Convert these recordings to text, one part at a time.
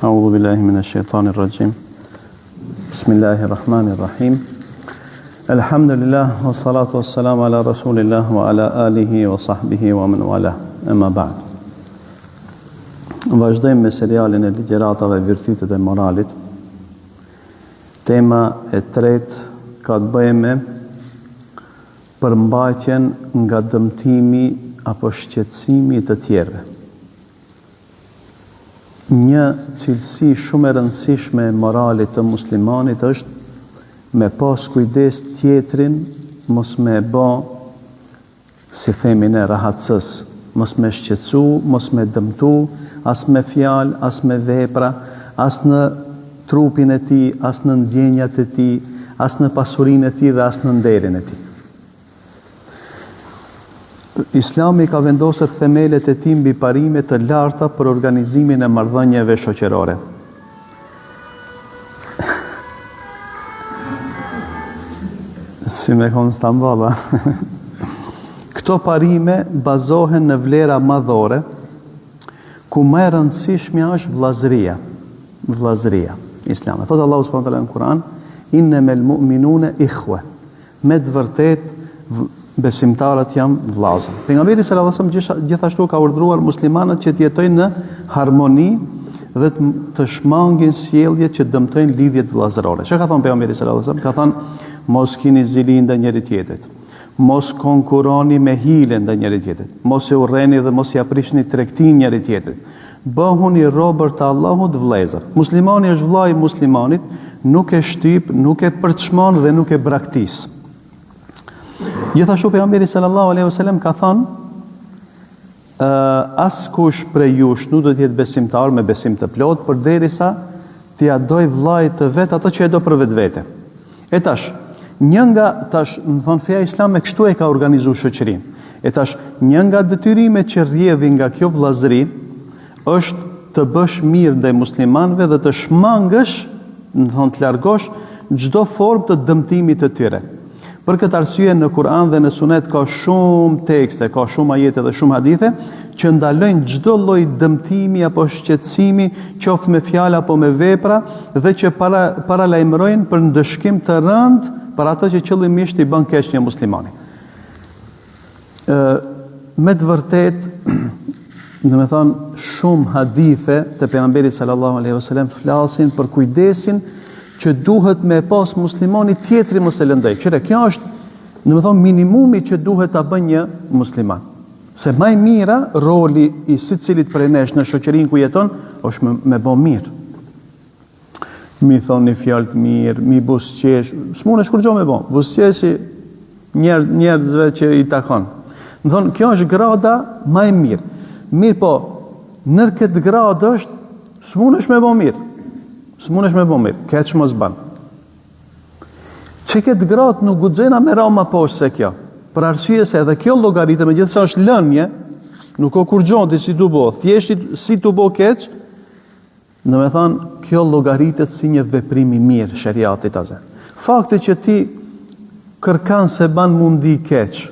أعوذ بالله من الشيطان الرجيم بسم الله الرحمن الرحيم الحمد لله والصلاة والسلام على رسول الله وعلى آله وصحبه ومن والاه أما بعد. Vazhdojmë me serialin e ligjëratave virtytet e moralit. Tema e tretë ka të bëjë me përmbajtjen nga dëmtimi apo shqetësimi të tjerëve. Një cilësi shumë e rëndësishme e moralit të muslimanit është me pas kujdes tjetrin, mos me bë, si themin e rahatësës, mos me shqetësu, mos me dëmtu, as me fjalë, as me vepra, as në trupin e tij, as në ndjenjat e tij, as në pasurinë e tij dhe as në nderin e tij. Islami ka vendosur themelet e tij mbi parime të larta për organizimin e marrëdhënieve shoqërore. Si me konë Stambaba. Këto parime bazohen në vlera madhore, ku më e rëndësishmja është vllazëria. Vllazëria islame. Thotë Allahu subhanahu wa taala në Kur'an, innamal mu'minuna ikhwa. Me të vërtetë besimtarët janë vllazër. Pejgamberi sallallahu alajhi wasallam gjithashtu ka urdhëruar muslimanët që të jetojnë në harmoni dhe të shmangin sjellje që dëmtojnë lidhjet vllazërore. Çka ka thënë pejgamberi sallallahu alajhi wasallam? Ka thënë mos keni zili ndaj njëri tjetrit. Mos konkuroni me hile ndaj njëri tjetrit. Mos e urreni dhe mos ia prishni tregtin njëri tjetrit. Bëhuni robër të Allahut vëllezër. Muslimani është vëllai i muslimanit, nuk e shtyp, nuk e përçmon dhe nuk e braktis. Gjithashtu pejgamberi sallallahu alaihi wasallam ka thënë, askush prej jush nuk do të jetë besimtar me besim të plot përderisa t'ia doj vllajt të vet ato që e do për vetvete. E tash, më thon feja islame kështu e ka organizuar shoqërinë. E tash, një nga detyrimet që rrjedhin nga kjo vllazëri është të bësh mirë ndaj muslimanëve dhe të shmangësh, të largosh çdo formë të dëmtimit të tyre. Për këtë arsye në Kur'an dhe në Sunet ka shumë tekste, ka shumë ajete dhe shumë hadithe që ndalojnë çdo lloj dëmtimi apo shqetësimi, qoftë me fjalë apo me vepra, dhe që paralajmërojnë për ndëshkim të rënd për ato që qëllimisht i bën keq një muslimani. Me të vërtetë, domethënë shumë hadithe të pejgamberit sallallahu alaihi wasallam flasin për kujdesin që duhet me pas muslimani tjetri mos e lëndoj. Kjo është, domethënë, minimumi që duhet ta bëjë një musliman. Se më i mira roli i secilit prej nesh në shoqërinë ku jeton është me bë mirë. Mi thoni fjalë të mirë, mi buzëqesh, s'munesh kur gjë me bë. Buzëqeshi njerëzve që i takon. Do thonë, kjo është grada më e mirë. Mirë po, në këtë gradë është s'munesh me bë mirë. S'munesh me bë mirë, keq mos ban. Që këtë gratë nuk guxojna me ra më poshtë se kjo. Për arsye se edhe kjo llogaritë megjithëse është lënje, nuk o kur gjonti si tu bo, thjesht si tu bo keq, domethënë kjo llogaritet si një veprim i mirë shariatit azh. Fakti që ti kërkan se ban mundi keq,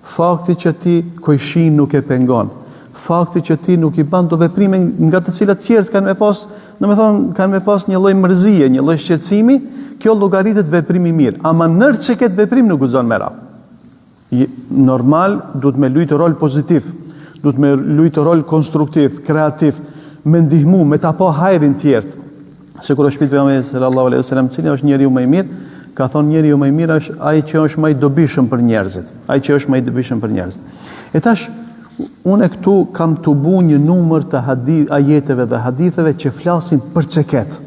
fakti që ti kojshin nuk e pengon, fakti që ti nuk i ban të veprime nga të cilat tjerët kanë me pas, kanë me pas një lloj mërzie, një lloj shqetësimi, kjo llogaritet veprim i mirë. Ama nër që këtë veprim nuk guxon me ra. Normal, duhet me lujtë rol pozitiv, duhet me lujtë rol konstruktiv, kreativ, me ndihmu, me ta pa hajrin tjertë. Se kur është shpilt pejgamberi sallallahu alaihi wasallam, cili është njeriu më i mirë, ka thonë njeriu më i mirë është ai që është më i dobishëm për njerëzit, ai që është më i dobishëm për njerëzit. E tash unë këtu kam të bu një numër të ajeteve dhe haditheve që flasin për çeket.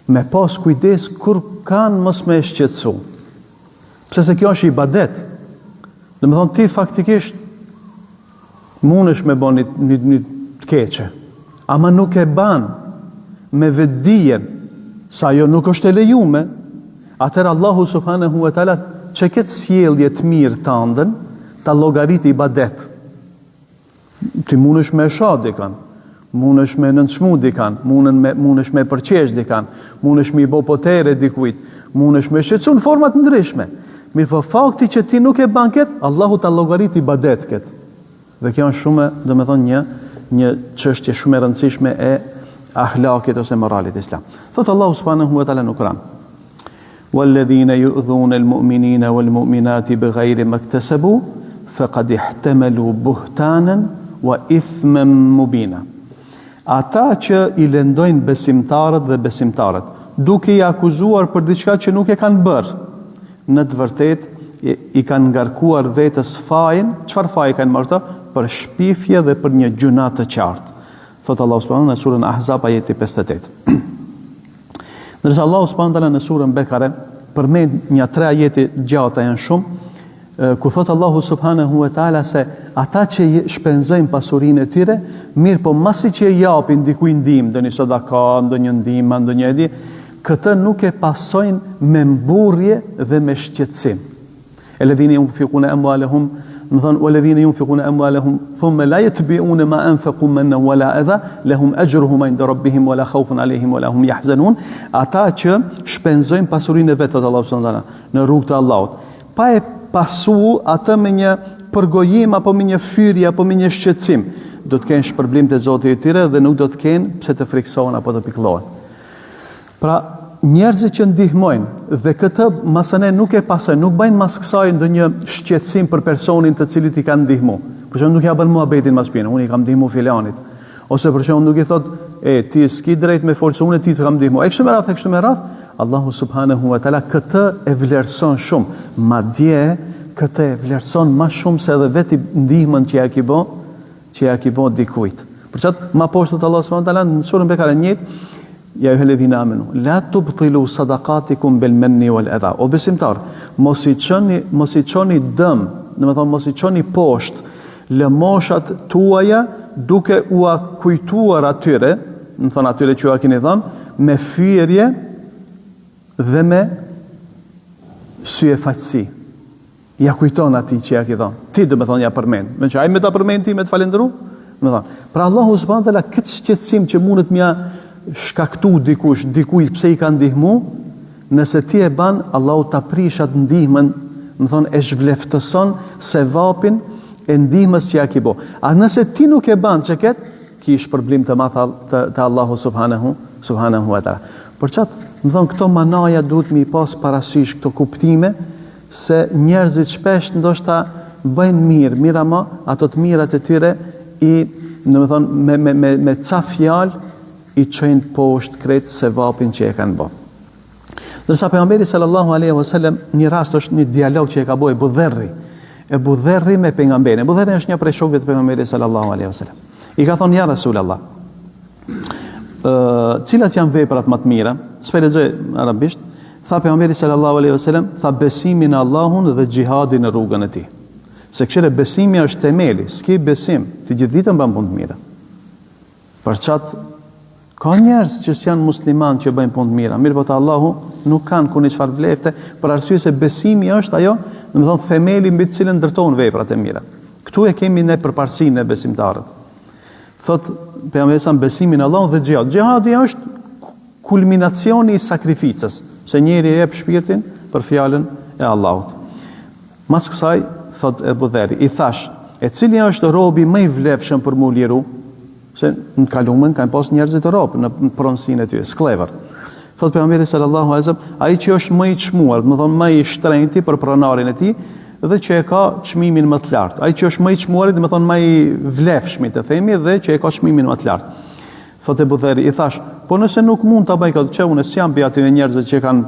Me pas kujdes kur kanë mos me shqetësu. Pse se kjo është ibadet. Domethënë ti faktikisht mundesh me bën një të keqe, ama nuk e ban me vetdijen sa ajo nuk është e lejuar. Atëherë Allahu subhanahu wa taala çeket sjellje të mirë të ëndën, ta llogarit ibadet. Ti mundesh me shat dikan, mundesh me nënçmu dikan, mundesh me përqesh dikan, mundesh me i bë potere dikujt, mundesh me shqetësu në forma të ndryshme. Mirë po fakti që ti nuk e ban ket, Allahu ta llogarit ibadet ket. Dhe kjo është shumë, domethënë një çështje shumë e rëndësishme ahlakit ose moralit islam. Thot Allahu subhanahu wa taala në Kur'an: "Walladhina yu'dhuna al-mu'minina wal-mu'minati bighayri ma iktasabu faqad ihtamalu buhtanan wa ithman mubina." Ata që i lëndojnë besimtarët dhe besimtarët, duke i akuzuar për diçka që nuk e kanë bërë, në të vërtetë i kanë ngarkuar vetës fajin. Çfarë faji kanë marrë? Për shpifje dhe për një gjuna të qartë. Thot Allahu subhanahu në surën Ahzab ajeti 58. Ndërsa Allahu subhanahu në surën Bekare përmend një 3 ajete gjata janë shumë, ku thot Allahu subhanahu wa taala se ata që shpenzojnë pasurinë e tyre, mirë po masi që e japin dikujt ndihmë, ndonjë sadaka, ndonjë ndihmë, ndonjë edi, këtë nuk e pasojnë me mburrje dhe me shqetësim. Alladhina yunfiquna amwalahum, më thon walladhina yunfiquna amwalahum thumma la yatbi'una ma anfaqu manna wala adha lahum ajruhum 'inda rabbihim wala khawfun 'alayhim wala hum yahzanun. Ata që shpenzojnë pasurinë e vet të Allahut subhanahu wa taala në rrugt të Allahut, pa e pasu atë me një përgojim apo me një fyrje apo me një shqetësim, do të kenë shpërblim te Zoti i tyre dhe nuk do të kenë pse të friksohen apo të pikëllohen. Pra njerëzit që ndihmojnë dhe këtë masane nuk e pasojnë, nuk bëjnë mas kësaj ndonjë shqetësim për personin të cilit i kanë ndihmu. Për shembull nuk ja bën muhabetin mas pinë, unë i kam ndihmu filanit. Ose për shembull nuk i thot, ti s'ki drejt me folë se unë ti të kam ndihmu. Kështu me radhë, Allahu subhanahu wa taala këtë e vlerëson shumë. Madje këtë e vlerëson më shumë se edhe vetë ndihmën që ja ki bë dikujt. Për çat më poshtë Allahu subhanahu wa taala në surën Bekare njëjtë: Ja ayyuhalladhina amanu la tubtilu sadaqatikum bil manni wal adha. O besimtar, mos i çoni dëm, domethënë mos i çoni poshtë lëmoshat tuaja duke u kujtuar atyre, domethënë atyre që ju keni dhënë, me fyerje dhe me sy e faqësi. Ja kujton atij që ja ki dhënë. Ti domethënë ja përmend. Me që ai me ta përmend ti me të falendëru, domethënë. Pra Allahu subhanahu wa taala këtë shqetësim që mundet mja shkaktu dikujt pse i ka ndihmu, nëse ti e ban, Allahu ta prishat ndihmën, më thonë e zhvleftëson se vapin e ndihmës që ja ki bo. A nëse ti nuk e ban që ketë, ki shpërblim të madh të Allahu subhanahu wa taala. Për çat, më thonë këto manaja duhet mi pas parasysh këto kuptime, se njerëzit shpesh ndoshta bëjnë mirë ama ato të mirat e tyre me ca fjalë i çojnë poshtë krejt se vapin që e kanë bë. Ndërsa pejgamberi sallallahu alaihi wasallam, një rast është një dialog që e ka bëu Ebu Dherri me pejgamberin. Ebu Dherri është një prej shokëve të pejgamberit sallallahu alaihi wasallam. I ka thonë: Ja Rasulullah, cilat janë veprat më të mira? S'pe lexoj arabisht. Tha pejgamberi sallallahu alaihi wasallam, tha besimi në Allahun dhe xhihadi në rrugën e tij. Se këshire besimi është temeli, s'ki besim, të gjithë ditën bën punë të mira. Për çat ka njerëz që janë musliman që bëjnë punë të mira, mirë po te Allahu nuk kanë kuni çfarë vlefte, për arsye se besimi është ajo, domethënë themeli mbi të cilën ndërtohen veprat e mira. Ktu e kemi ne përparësinë e besimtarët. Thot pejgamberi sa besimi në Allah dhe xhihad. Xhihadi është kulminacioni i sakrificës, se njeri e jep shpirtin për fjalën e Allahut. Mas kësaj thot Ebu Dherri, i thash: e cili është robi më i vlefshëm për mu liru? Se në kalumen kanë pas njerëzit të robë në pronësinë e tyre, sklever. Thot pejgamberi sallallahu alaihi wasallam, ai që është më i çmuar, do të thonë më i shtrenjti për pronarin e tij dhe që e ka çmimin më të lartë. Ai që është më i çmuar, do të thonë më i vlefshëm të themi dhe që e ka çmimin më të lartë. Thot Ebu Dherri, i thash: po nëse nuk mund ta bëj këtë, unë s'jam pi aty njerëzit që kanë,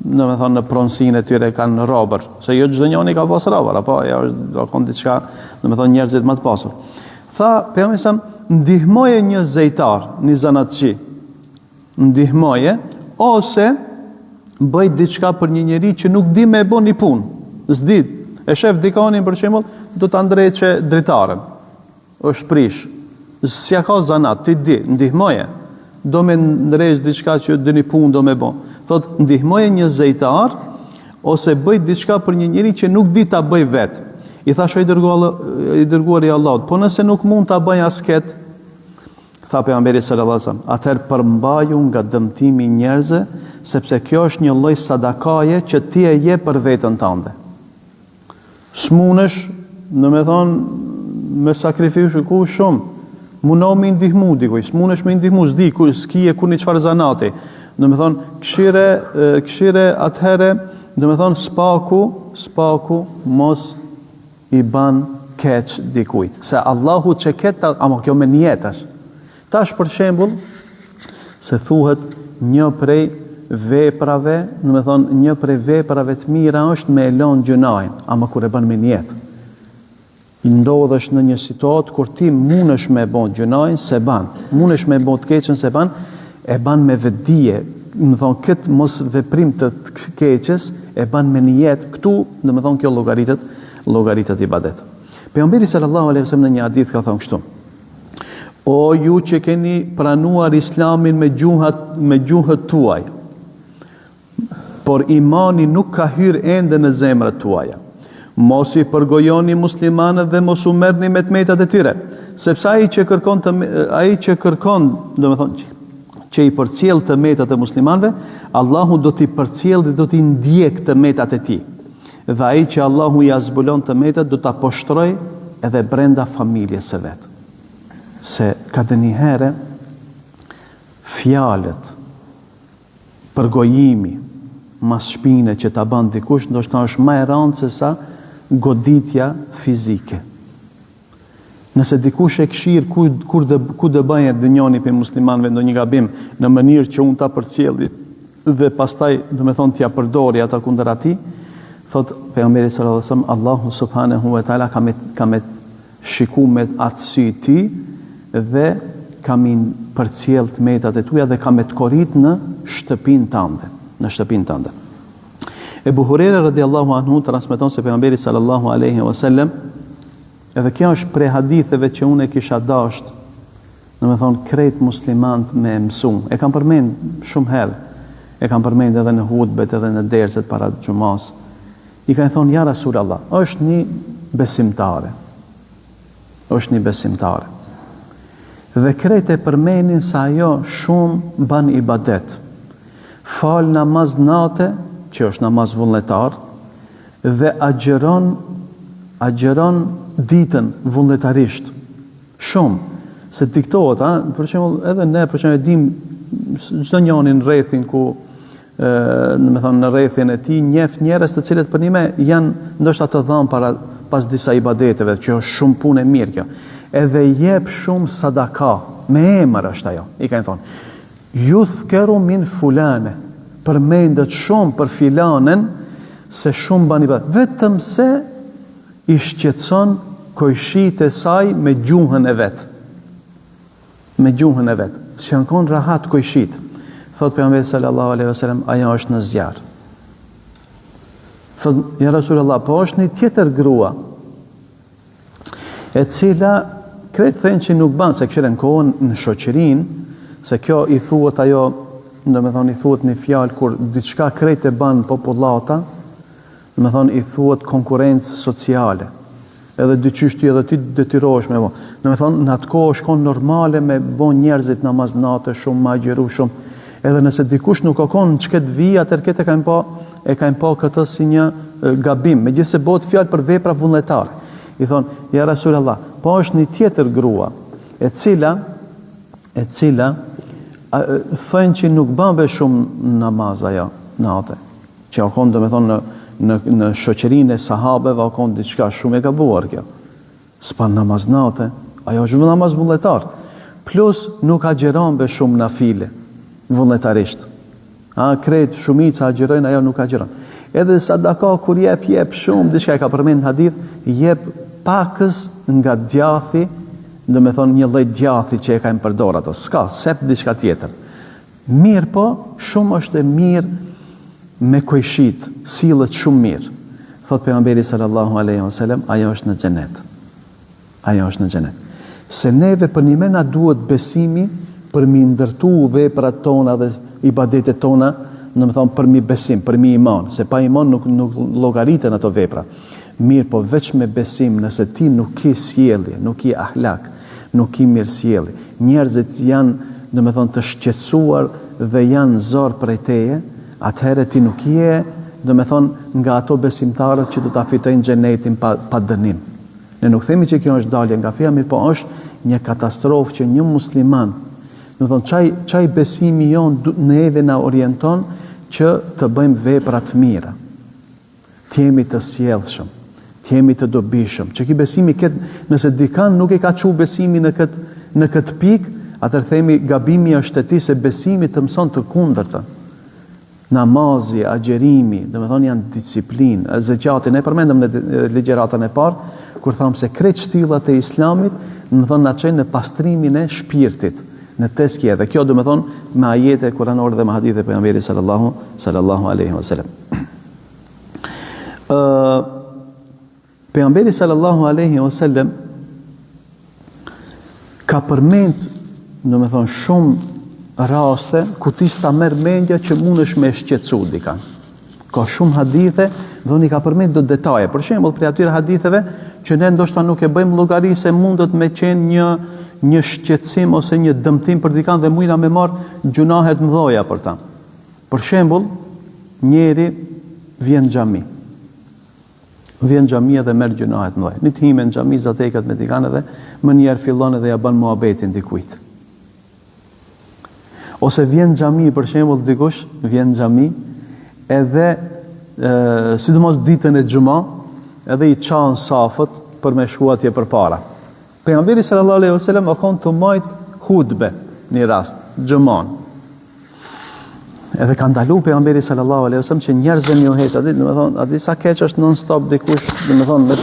do të thonë në pronësinë e tyre kanë robër, se jo çdo njeri ka pas robër, apo ajo është do kon diçka, do të thonë njerëzit më të pasur. Tha pejgamberi sa ndihmoje një zejtar, një zanatçi, ndihmoje, ose bëj diçka për një njeri që nuk di me bën një punë, s'di, e shef dikanin për shembull, do ta ndreqe dritaren, është prish, s'ja ka zanat, ti di, ndihmoje, do me ndreq diçka që dë një punë do me bën. Thot, ndihmoje një zejtar, ose bëj diçka për një njeri që nuk di ta bëj vetë. I thashë i dërguar i Allahut, po nëse nuk mund ta bëj asket, tha pejgamberi sallallahu alajhi wasallam, atëherë përmbaju nga dëmtimi i njerëzve, sepse kjo është një lloj sadakaje që ti e jep për veten tënde. S'munesh, do të thonë, me sakrificë ku shumë, Mundo me ndihmu dikuj, s'munesh me ndihmu, s'di, s'kije ku një qfarë zanati. Do me thonë, këshire atëhere, do me thonë, spaku mos i ban keq dikujt. Se Allahu që ketë, ama kjo me njetash. Tash për shembull, se thuhet një prej veprave, do me thonë, një prej veprave të mira është me elon gjunajin, ama kur e ban me njetë. I ndodhesh në një situatë kur ti mundesh me bon gjunajin, se ban. Mundesh me bon të keqen, se ban, e ban me vetdije. Më thonë, këtë mos veprim të keqes, e ban me njetë, këtu, do me thonë, kjo llogaritet ibadet. Pejgamberi sallallahu alaihi wasallam në një hadith ka thënë kështu: O ju që keni pranuar Islamin me gjuhët tuaj, por imani nuk ka hyrë ende në zemrat tuaja. Mos i përgojoni muslimanët dhe mos u merrni me tmetat e tyre, sepse ai që kërkon, domethënë që i përcjell tmetat e muslimanëve, Allahu do t'i përcjell dhe do t'i ndjek tmetat e tij. Dhe ai që Allahu ja zbulon tmetat do ta poshtroj edhe brenda familjes së vet. Se ka të njëherë fjalët, përgojimi, mas shpine që ta ban dikush, ndoshta është më e rëndë se sa goditja fizike. Nëse dikush e këshir ku dë bëjë dënjoni për muslimanëve ndonjë gabim në mënyrë që unë ta përcjelli dhe pastaj do me thonë t'ja përdori ata kundër atij, thot pejgamberi sallallahu alajhi wasallam, Allahu subhanahu wa taala ka me shiku me atë sy ti dhe ka me përcjell tmetat e tuaja dhe ka me të korrit në shtëpinë tënde. Ebu Hurajra radiallahu anhu transmeton se pejgamberi sallallahu alaihi wasallam, edhe kjo është prej haditheve që unë e kisha dashur, do me thonë krejt muslimant me mësum. E kam përmend shumë herë, e kam përmend edhe në hutbet edhe në derset para xumas. I kanë thonë, ja Rasulallah, është një besimtare. Dhe krejt e përmenin sa ajo shumë ban ibadet. Fal namaz nate, që është namaz vullnetar, dhe agjeron ditën vullnetarisht. Shumë. Se diktohet, për shembull, edhe ne për shembull dim çdo njërin rrethin ku në rrethin e tij njeh njerëz të cilët për nime janë ndoshta të dhënë pas disa ibadeteve, që është shumë punë e mirë kjo. Edhe jep shumë sadaka, me emër është ajo. I kanë thonë, yudhkaru min fulane, përmendet shumë për filanen, se shumë ban ibadet, vetëm se i shqetëson kojshit e saj me gjuhën e vet. Që janë konë rahat kojshit. Thot pejgamberi sallallahu alaihi wasallam, ajo është në zjarr. Thot, ja Rasulullah, po është një tjetër grua, e cila kretë thënë që nuk ban, se këshire në kohën në shoqërinë, se kjo i thuhet ajo, do me thonë i thuhet një fjalë kur diçka kretë e ban popullata, do me thonë i thuhet konkurrencë sociale. Edhe dyqysh ti edhe ti detyrohesh me bo. Do me thonë në atë kohë është konë normale me bo njerëzit namaz natë shumë, ma gjeru shumë. Edhe nëse dikush nuk o konë në qëket vija, tërket e kanë pa këtë si një gabim, me gjithë se bëhet fjalë për vepra vullnetare. I thonë, ja Rasulallah, po është një tjetër grua, e cila thënë që nuk bënve shumë namaz ajo natë, që o konë, do me thonë, në shoqërinë e sahabeve o konë diçka shumë e gabuar kjo. S'pa namaz natë, ajo është namaz vullnetar. Plus nuk agjeron be shumë nafile, vullnetarisht. Krejt shumica agjerojnë, ajo nuk agjeron. Edhe sadaka kur jep shumë, diçka e ka përmend në hadith, jep pakës nga djathi, do me thonë një lloj djathi që e ka përdor ato. S'ka, sep diçka tjetër. Mirë po, shumë është e mirë me kojshit, sillet shumë mirë. Thot pejgamberi sallallahu alaihi wasallam, ajo është në xhenet. Se neve për një mena duhet besimi për mi ndërtu veprat tona dhe ibadetet tona, në më thonë për mi besim, për mi iman, se pa iman nuk llogariten ato vepra. Mirë, po veç me besim, nëse ti nuk ki sjellje, nuk ki ahlak, nuk ki mirë sjellje, njerëzit janë, në më thonë, të shqetësuar dhe janë zorë prej teje, atëherë ti nuk je, do me thonë, nga ato besimtarët që do ta fitojnë xhenetin pa dënim. Ne nuk themi që kjo është dalje nga feja, mirë po është një katastrofë që një musliman, do të thonë çaj besimi jon neve na orienton që të bëjmë vepra të mira, të jemi të sjellshëm, të jemi të dobishëm. Që ky besimi nëse dikan nuk e ka çu besimi në këtë pikë, atëherë themi gabimi është te ti, se besimi të mëson të kundërtën. Namazi, agjerimi, do të thonë janë disiplinë, zeqati, ne përmendëm në ligjëratën e parë, kur thamë se krejt shtyllat e islamit, do të thonë na çojnë në pastrimin e shpirtit, në tezkiye. Dhe kjo do të thonë me ajete kuranore dhe me hadithe e pejgamberit sallallahu alaihi wasallam. Pejgamberi sallallahu alaihi wasallam ka përmend, do të thonë, shumë raste ku ti sta merr mendja që mundesh me shqetësu dikan. Ka shumë hadithe, dhe unë i ka përmend do detaje. Për shembull, për atyre haditheve që ne ndoshta nuk e bëjmë llogari se mundet me qenë një shqetësim ose një dëmtim për dikan dhe mujna me marr gjunahet mëdha për ta. Për shembull, njeri vjen në xhami. Vjen në xhami dhe merr gjunahet mëdha. Një time në xhami zateket me dikan edhe më njerë fillon edhe ja bën muhabetin dikujt. Ose vjen në xhami, për shembull, dikush vjen në xhami edhe sidomos ditën e xumë, edhe i çan safët për me shku atje përpara. Pejgamberi sallallahu alaihi wasallam ka të majt hutbe në rast xumën. Edhe ka ndalu pejgamberi sallallahu alaihi wasallam që njerëzve më uhes, atë do të thonë, atë sa keq është non stop dikush, do të thonë me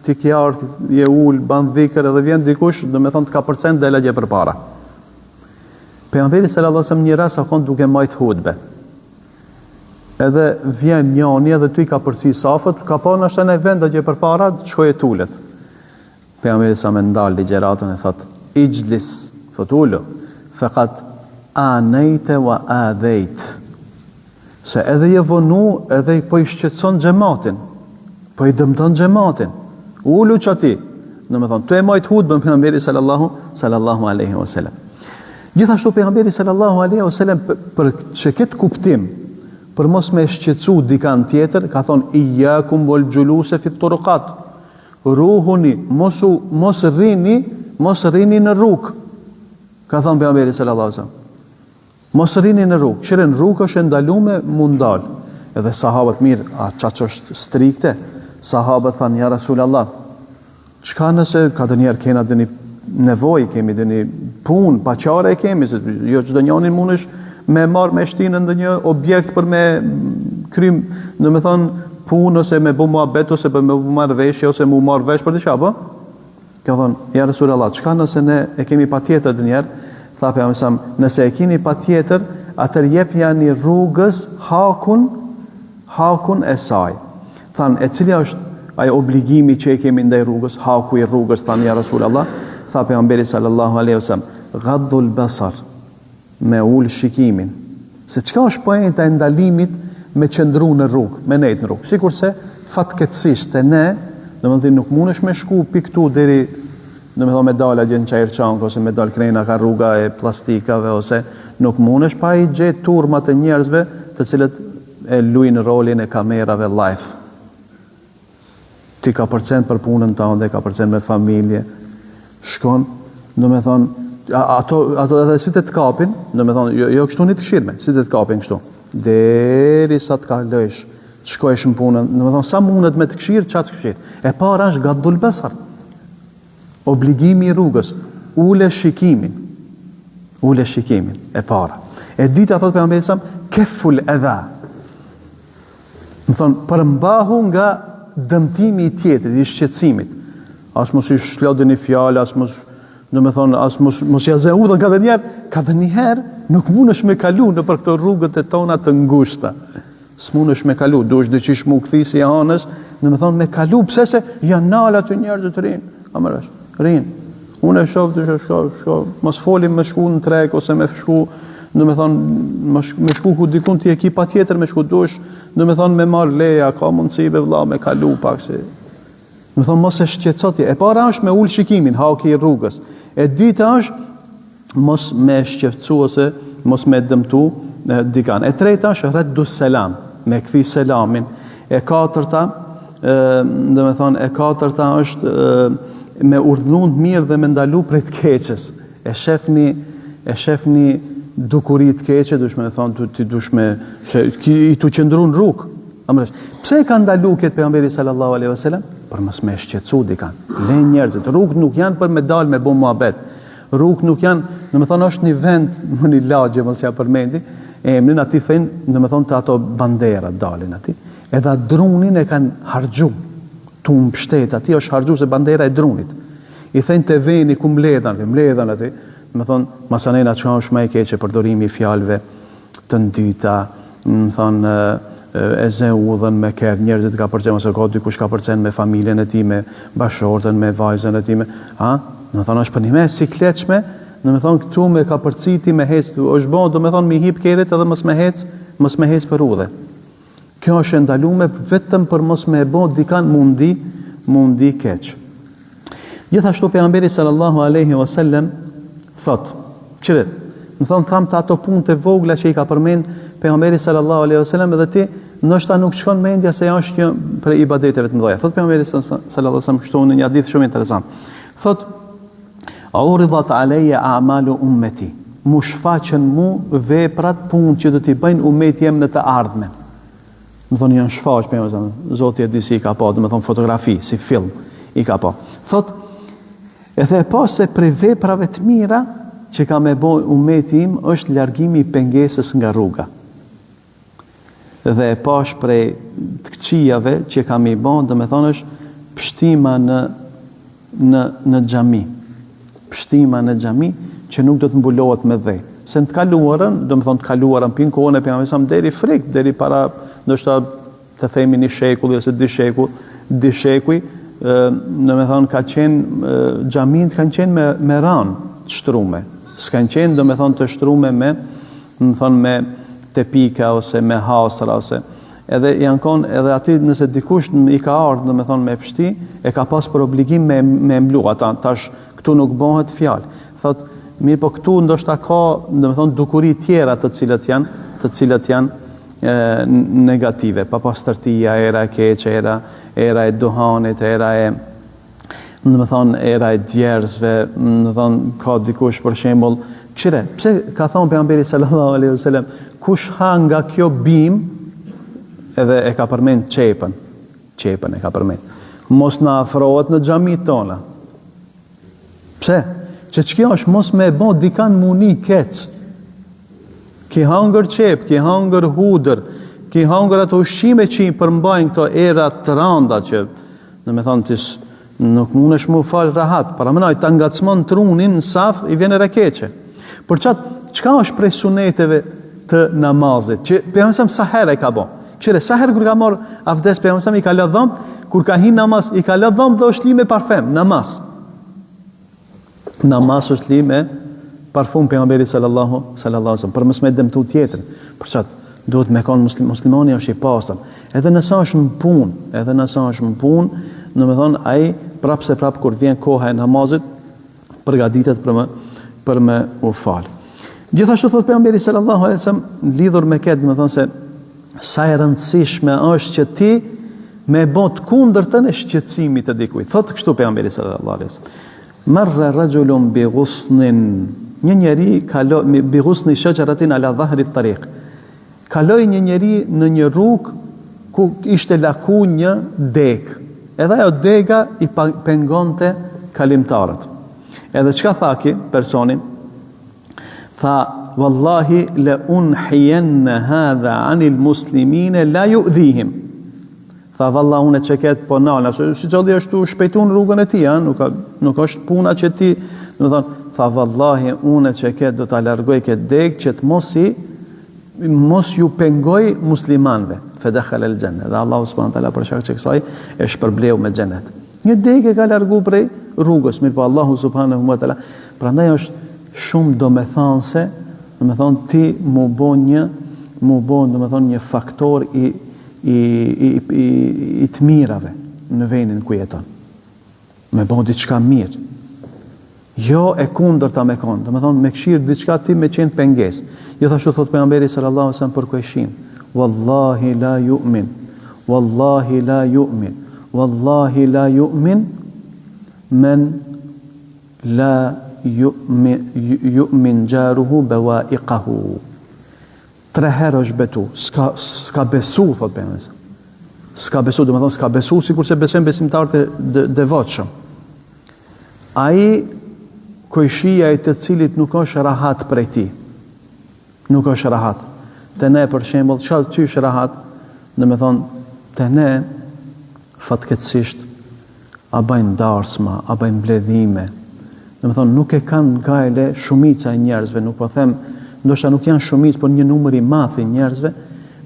tikjart je ul ban dhikr edhe vjen dikush, do të thonë të ka përcen del atje përpara. Pejgamberi sallallahu alaihi wasallam një rast ka duke majt hutbe. Edhe vjen njëri edhe ty ka përci safët, ka pa në shtenë e vend atje përpara, shkoj e tulet. Pejgamberi sa me ndal ligjëratën e thot, ijlis, thot ulo, faqat anejte wa adhejt. Se edhe je vonu, edhe po i shqetson xhamatin, po i dëmton xhamatin. Ulu çati. Do të thonë, tu e majt hutbën pejgamberi sallallahu alaihi wasallam. Gjithashtu pejgamberi sallallahu alaihi wasallam për çeket kuptim, për mos me shqetësu dikan tjetër, ka thonë iyyakum wal julus fi turuqat. Ruhuni, mos rrini në rrugë. Ka thonë pejgamberi sallallahu alaihi wasallam. Mos rrini në rrugë. Qëren rrugë është ndaluar mundal. Edhe sahabët mirë, çaç është strikte. Sahabët thanë ja Rasulullah, çka nëse ka dënjer kena dëni nevojë, kemi dëni punë, paqare kemi, se jo çdo njëri mundesh me marr me shtinë ndonjë objekt për me krym, do të thonë punë ose me bë muhabet ose për me marr veshje ose me marr vesh për diçka, po? Ka thonë ja Rasulullah, çka nëse ne e kemi patjetër dënjer? Tha pejgamberi, nëse e keni patjetër, atëherë jep janë rrugës hakun e saj. Than, e cila është ai obligimi që e kemi ndaj rrugës, haku i rrugës, than ja Rasulullah, tha pejgamberi sallallahu alaihi wasallam, ghadul basar, me ul shikimin. Se çka është poenta e ndalimit me qëndru në rrugë, me nejt në rrugë. Sikurse fatkeqësisht e ne, domethënë nuk mundesh me shku piktu deri, domethënë me dal atje në Çajrçank ose me dal krena ka rruga e plastikave, ose nuk mundesh pa i gjet turmat e njerëzve të cilët e luajnë rolin e kamerave live. Ti ka përcen për punën tënde, ka përcen me familje, shkon, do me thonë, ato edhe si të kapin, do me thonë, jo kështu një të këshirme, si të kapin kështu, deri sa të kalojsh, të shkojsh në punën, do me thonë, sa mundet me të këshirë, qatë këshirë. E para është gaddul besar, obligimi i rrugës, ule shikimin, e para. E dita, thot pejgamberi sa, keful edha, do thonë, përmbahu nga dëmtimi i tjetrit, i shqetësimit. As mos i shlodë një fjalë, as mos, do me thonë, as mos ja zë udhën, ka dhe njerë nuk mundesh me kalu në për këto rrugët e tona të ngushta. S'mundesh me kalu, duhesh dyqish mu kthi si anës, do me thonë me kalu, pse se janë nala të njerëzit të rinë. Kamerash, rinë. Unë e shoh, mos folim me shku në treg ose me shku, do me thonë, me shku ku dikun t'i ekipa tjetër me shku dush, do me thonë me marr leja, ka mundësive vëlla me kalu pak se. Do me thonë mos e shqetësoti. E para është me ul shikimin, haki i rrugës. E dyta është mos me shqetësu ose mos me dëmtu dikan. E treta është raddu selam, me kthi selamin. E katërta do me thonë, e katërta është me urdhnu të mirë dhe me ndalu prej të keqes. E shefni dukurit të keqe, dush me thonë, ti dush me, i tu qëndru në rrugë. Pse e ka ndalu këtë pejgamberi sallallahu alaihi wasallam? Për mos me shqetësu dikan. Le njerëzit, rrugët nuk janë për me dalë me bo muhabet. Rrugët nuk janë, do me thonë, është një vend, më një lagje, mos ja përmendi, emrin ati thënë, do me thonë, të ato bandera dalin ati. Edhe drunin e kanë hargju, tu më pështet, ati është hargju se bandera e drunit. I thënë të veni ku mledhan ati, me thonë, masanena që është ma e keqe përdorimi i fjalëve të ndyta, më thonë, e zë udhën me kërë, njerëzit ka përcen, ose ka dikush ka përcen me familjen e ti, me bashortën, me vajzën e ti, me thonë, është për një me sikleqme, në me thonë, këtu me ka përciti, me hec, është bo, do me thonë, mi hip kerit edhe mos me hec për udhe. Kjo është ndalume vetëm për mos me bo dikan mundi keq. Gjithashtu pejgamberi sallallahu alaihi wasallam thot, qëre, më thonë, tham të ato punë të vogla që i ka përmend pejgamberi sallallahu alaihi wasallam, edhe ti ndoshta nuk shkon mendja se është kjo për ibadeteve të mëdha. Thot pejgamberi sallallahu alaihi wasallam kështu në një hadith shumë interesant. Thot, uridat alayya a'malu ummati. Mu shfaqen mu veprat punë që do t'i bëjnë ummeti jem në të ardhmen. Më thonë janë shfaq, Zoti e di si i ka pa, do me thonë fotografi, si film i ka pa. Thot, edhe e pa se prej veprave të mira që ka me boj ummeti im është largimi i pengesës nga rruga. Dhe e pash prej të këqijave që ka me boj, do me thonë është pështima në xhami. Pështima në xhami që nuk do të mbulohet me dhej. Se në të kaluarën, do me thonë të kaluarën pinë kohën e pejgamberit deri frik, deri para ndoshta të themi një shekull ose dy shekuj, do me thonë ka qenë xhamin kanë qenë me ranë të shtrume. S'kan qenë do me thonë të shtrume me tepika ose me hasra ose edhe janë konë edhe aty nëse dikush i ka ardhur do me thonë me pështi e ka pas për obligim me mblu ata tash këtu nuk bëhet fjalë. Thot mirë po këtu ndoshta ka do me thonë dukuri tjera të cilat janë negative, papastërtia, era e keqe, era e duhanit, era e djersve, ka dikush për shembull, qire, pse ka thonë pejgamberi sallallahu alaihi wasallam, kush ha nga kjo bim, edhe e ka përmend çepën e ka përmend. Mos na afrohet në xhamit tona. Pse? Që kjo është mos me bë dikan muni keq. Ki hangër qep, ki hangër hudër, ki hangër ato ushqime që i përmbajnë këto era të randa që, në me thonë, nuk mundesh mu falë rahat, para mënaj të ngacmon trunin në saf, i vjen e keqe. Por qatë, qka është prej suneteve të namazit, që pejgamberi sa herë e ka bo? Qire, sa herë kur ka morë avdes pejgamberi i ka lë dhëmb, kur ka hin namaz, i ka lë dhëmb dhe është li me parfem, namaz. Namaz është li me parfum pejgamberi sallallahu alaihi wasallam për mos me dëmtu tjetrin. Për çat duhet me kon muslimani është i pastër. Edhe nëse është në punë, do të thonë ai prap kur vjen koha e namazit përgatitet për me u fal. Gjithashtu thot pejgamberi sallallahu alaihi wasallam lidhur me këtë, do të thonë se sa e rëndësishme është që ti me bot kundërtën e shqetësimit të dikujt. Thot kështu pejgamberi sallallahu alaihi wasallam: "Marra rajulun bi ghusnin." Një njeri bi ghusni shajaratin ala dhahri at-tariq. Kaloi një njeri në një rrugë ku ishte laku një degë. Edhe ajo dega i pengonte kalimtarët. Edhe çka tha ki personi? Tha: "Wallahi la unhiyanna hadha 'anil muslimin la yu'dhihim." Tha vallahu unë çeket po nala, si çolli është u shpejtuar në rrugën e tij, nuk është puna që ti, do të thonë, tha vallahi unë çeket do ta largoj këtë degë që të mos ju pengoj muslimanëve. Fadakhala al-janna. Dhe Allahu subhanahu wa taala për shkak të kësaj e shpërbleu me xhenet. Një degë ka largu prej rrugës, mirë po Allahu subhanahu wa taala. Prandaj është shumë domethënse, domethënë ti mu bon domethënë një faktor i të mirave në vendin ku jeton. Me bon diçka mirë. Jo e kundërta me kon, domethënë me këshir diçka ti me qenë pengesë. Gjithashtu thot pejgamberi sallallahu alaihi wasallam për kueshin: "Wallahi la yu'min. Wallahi la yu'min. wallahi la yu'min men la yu'min jaruhu bawa'iqahu. 3 herë është betu, s'ka besu, thot pejgamberi. S'ka besu, do të thonë s'ka besu sikur se besojnë besimtarët e devotshëm. Ai kojshia i të cilit nuk është rahat prej ti. Nuk është rahat. Të ne, për shembull, çysh rahat, do të thonë, të ne, fatkeqësisht, a bajnë darsma, a bajnë mbledhime. Do të thonë, nuk e kanë gajle shumica e njerëzve, nuk po them, ndoshta nuk janë shumicë, por një numër i madh i njerëzve,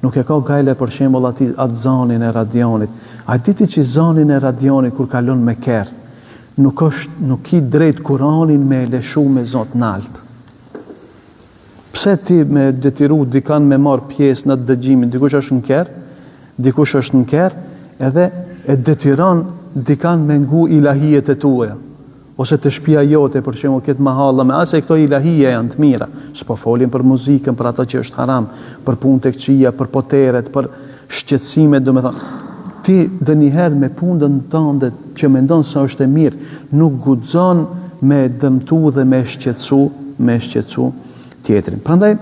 nuk e ka gajle për shembull atë zanin e radionit. A diti që zanin e radionit kur kalon me kerr, nuk i drejt Kur'anin me leshu me Zot nalt. Pse ti me detiru dikan me marr pjesë në dëgjimin, dikush është në kerr, edhe e detiron dikan me ngu ilahijet e tuaja, ose të shtëpia jote, për shembull, këtë mahalla me ase këto ilahije janë të mira, s'po folin për muzikën, për ato që është haram, për punë tek xhia, për poteret, për shqetësimet, domethënë, ti dëniherë me punën tënde që mendon se është e mirë, nuk guxon me dëmtu dhe me shqetësu tjetrin. Prandaj,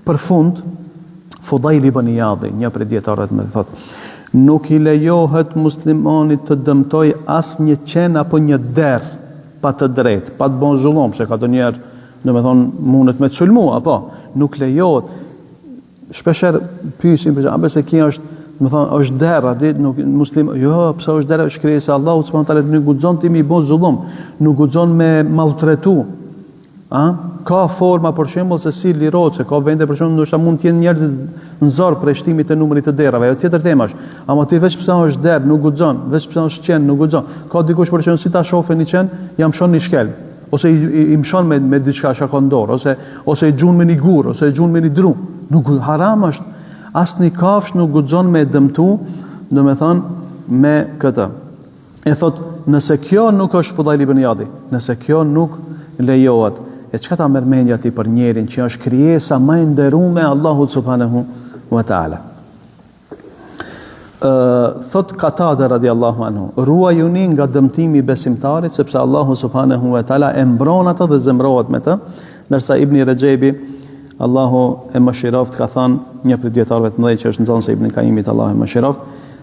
për fund, Fudail ibn Iyadhi, një prej dietarëve më thotë, nuk i lejohet muslimanit të dëmtoj asnjë qen apo një derë pa të drejtë, pa të bën zullum, se ka ndonjëherë, domethënë, mundet me të sulmu, apo nuk lejohet. Shpeshherë pyesin për shembull, se kjo është, domethënë, është derë, a dit nuk muslim, jo, pse është derë, është krijesa e Allahut subhanahu wa taala, nuk guxon ti mi bën zullum, nuk guxon me malltretu. Ka forma, për shembull, se si lirohet, se ka vende, për shembull, ndoshta mund të jenë njerëz në zor për shtimit të numrit të derave, ajo tjetër tema është. Ama ti veç pse është derë, nuk guxon, veç pse është qen, nuk guxon. Ka dikush, për shembull, si ta shohë një qen, ja mshon një shkel, ose i mshon me diçka shakondor, ose i gjun me një gur, ose i gjun me një dru. Nuk haram është. Asnjë kafsh nuk guxon me dëmtu, domethënë me këtë. E thot, nëse kjo nuk është Fudail ibn Iyadhi, nëse kjo nuk lejohet, e çka ta merr mendja ti për njerin që është krijesa më e nderuar e Allahut subhanahu wa taala. Thot Qatada radiallahu anhu, ruajuni nga dëmtimi i besimtarit, sepse Allahu subhanahu wa taala e mbron atë dhe zemrohet me të, ndërsa Ibn Rajab, Allahu e mëshiroft, ka thënë, një prej dietarëve të mëdhenj që është nxënës e Ibn Qayyimit, Allahu e mëshiroft,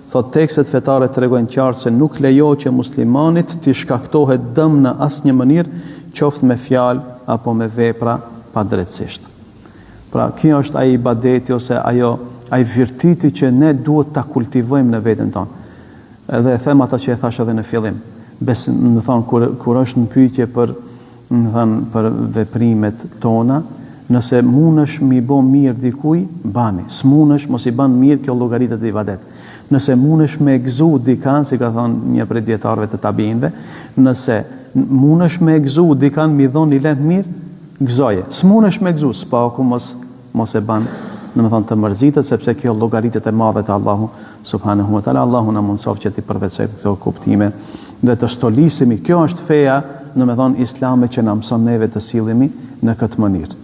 thot tekstet fetare tregojnë qartë se nuk lejohet që muslimanit të shkaktohet dëm në asnjë mënyrë, qoftë me fjalë apo me vepra padrejtësisht. Pra, kjo është ai ibadeti ose ai virtyti që ne duhet ta kultivojmë në veten tonë. Edhe e them ata që e thash edhe në fillim. Më thon kur është në pyetje për veprimet tona, nëse mundesh mi bë mirë dikujt, bani. S'mundesh mos i ban mirë, kjo llogaritet e ibadet. Nëse mundesh me gëzu dikan, si ka thënë një prej dietarëve të tabinëve, nëse mundesh me gëzu dikan mi dhon i lehtë mirë, gëzoje. S'mundesh me gëzu, spaku mos e ban, domethënë të mërzitet, sepse kjo llogaritet e madhe te Allahu subhanahu wa taala. Allahu na mundsof që të përvetsojmë këto kuptime dhe të stolisemi. Kjo është feja, domethënë islame, që na mëson neve të sillemi në këtë mënyrë.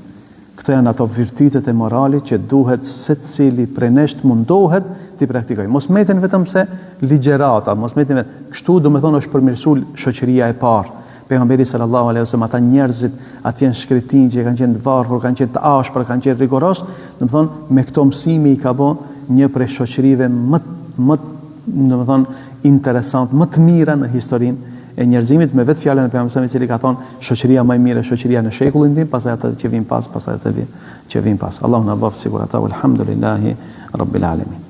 Këto janë ato virtytet e moralit që duhet secili prej nesh mundohet t'i praktikojë. Mos meten vetëm se ligjërata, mos meten kështu, domethënë është përmirësuar shoqëria e parë. Pejgamberi sallallahu alaihi wasallam, ata njerëzit atje në shkretin që kanë qenë të varfër, kanë qenë të ashpër, kanë qenë rigoros, domethënë me këto mësimi i ka bën një prej shoqërive më domethënë interesant, më të mira në historinë e njerëzimit, me vetë fjalën e pejgamberit, i cili ka thonë shoqëria më e mirë është shoqëria në shekullin tim, pastaj ata që vijnë pas, pastaj ata që vijnë pas. Allahu na bëf sigurisht, alhamdulillahi rabbil alamin.